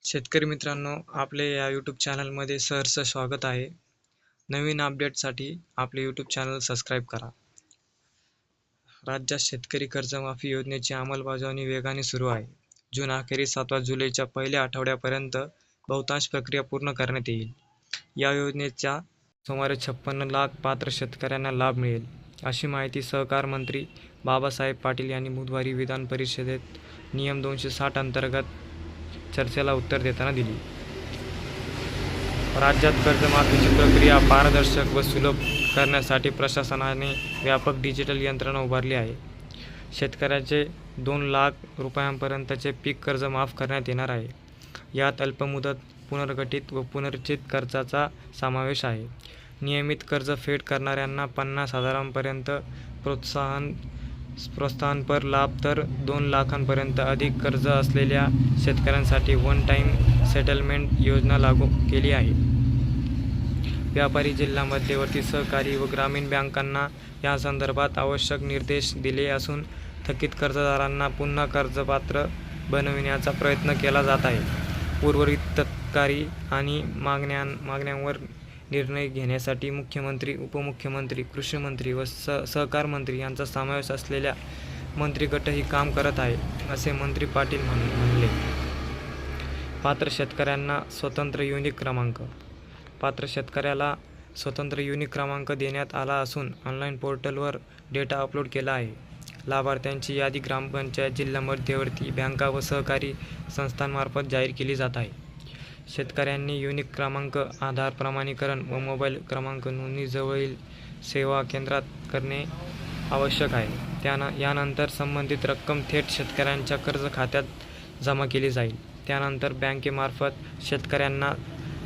शेतकरी मित्रांनो, आपले या यूट्यूब चॅनलमध्ये सहर्ष स्वागत आहे. नवीन अपडेटसाठी आपले यूट्यूब चॅनल सबस्क्राईब करा. राज्यात शेतकरी कर्जमाफी योजनेची अंमलबजावणी वेगाने सुरू आहे. जून अखेरीस अथवा जुलैच्या पहिल्या आठवड्यापर्यंत बहुतांश प्रक्रिया पूर्ण करण्यात येईल. या योजनेचा सुमारे 56 लाख पात्र शेतकऱ्यांना लाभ मिळेल, अशी माहिती सहकार मंत्री बाबासाहेब पाटील यांनी बुधवारी विधान परिषदेत नियम 260 अंतर्गत चर्चेला उत्तर देताना दिली. राज्यात कर्जमाफीची प्रक्रिया पारदर्शक व सुलभ करण्यासाठी प्रशासनाने व्यापक डिजिटल यंत्रणा उभारली आहे. शेतकऱ्याचे 2 लाख रुपयांपर्यंतचे पीक कर्ज माफ करण्यात येणार आहे. यात अल्पमुदत, पुनर्गठित व पुनर्रचित कर्जाचा समावेश आहे. नियमित कर्जफेड करणाऱ्यांना 50,000पर्यंत प्रोत्साहनपर लाभ तर 2 लाखांपर्यंत अधिक कर्ज असलेल्या शेतकऱ्यांसाठी वन टाईम सेटलमेंट योजना लागू केली आहे. व्यापारी, जिल्हा मध्यवर्ती, सहकारी व ग्रामीण बँकांना यासंदर्भात आवश्यक निर्देश दिले असून थकीत कर्जदारांना पुन्हा कर्जपात्र बनविण्याचा प्रयत्न केला जात आहे. उर्वरित तक्रारी आणि मागण्यांवर निर्णय घेण्यासाठी मुख्यमंत्री, उपमुख्यमंत्री, कृषी मंत्री व सहकार मंत्री यांचा समावेश असलेल्या मंत्रिगटही काम करत आहे, असे मंत्री पाटील म्हणले. पात्र शेतकऱ्यांना स्वतंत्र युनिक क्रमांक. पात्र शेतकऱ्याला स्वतंत्र युनिक क्रमांक देण्यात आला असून ऑनलाईन पोर्टलवर डेटा अपलोड केला आहे. लाभार्थ्यांची यादी ग्रामपंचायत, जिल्हा मध्यवर्ती बँका व सहकारी संस्थांमार्फत जाहीर केली जात आहे. शेतकऱ्यांनी युनिक क्रमांक, आधार प्रमाणीकरण व मोबाईल क्रमांक नोंदणी जवळील सेवा केंद्रात करणे आवश्यक आहे. यानंतर संबंधित रक्कम थेट शेतकऱ्यांच्या कर्ज खात्यात जमा केली जाईल. त्यानंतर बँकेमार्फत शेतकऱ्यांना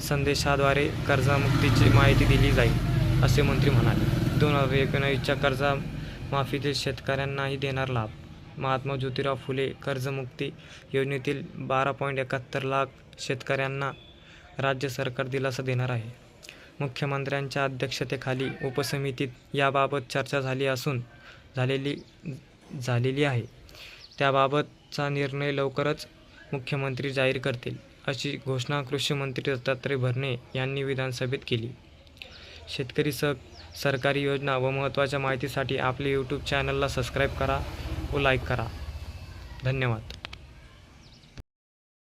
संदेशाद्वारे कर्जमुक्तीची माहिती दिली जाईल, असे मंत्री म्हणाले. 2019च्या कर्जमाफीतील शेतकऱ्यांनाही देणार लाभ. महात्मा ज्योतिराव फुले कर्जमुक्ती योजनेतील 12.71 लाख शेतकऱ्यांना राज्य सरकार दिलासा देणार आहे. मुख्यमंत्र्यांच्या अध्यक्षतेखाली उपसमितीत याबाबत चर्चा झालेली आहे. त्याबाबतचा निर्णय लवकरच मुख्यमंत्री जाहीर करतील, अशी घोषणा कृषी मंत्री दत्तात्रय भरणे यांनी विधानसभेत केली. शेतकरी सरकारी योजना व महत्त्वाच्या माहितीसाठी आपले यूट्यूब चॅनलला सबस्क्राईब करा व लाईक करा. धन्यवाद.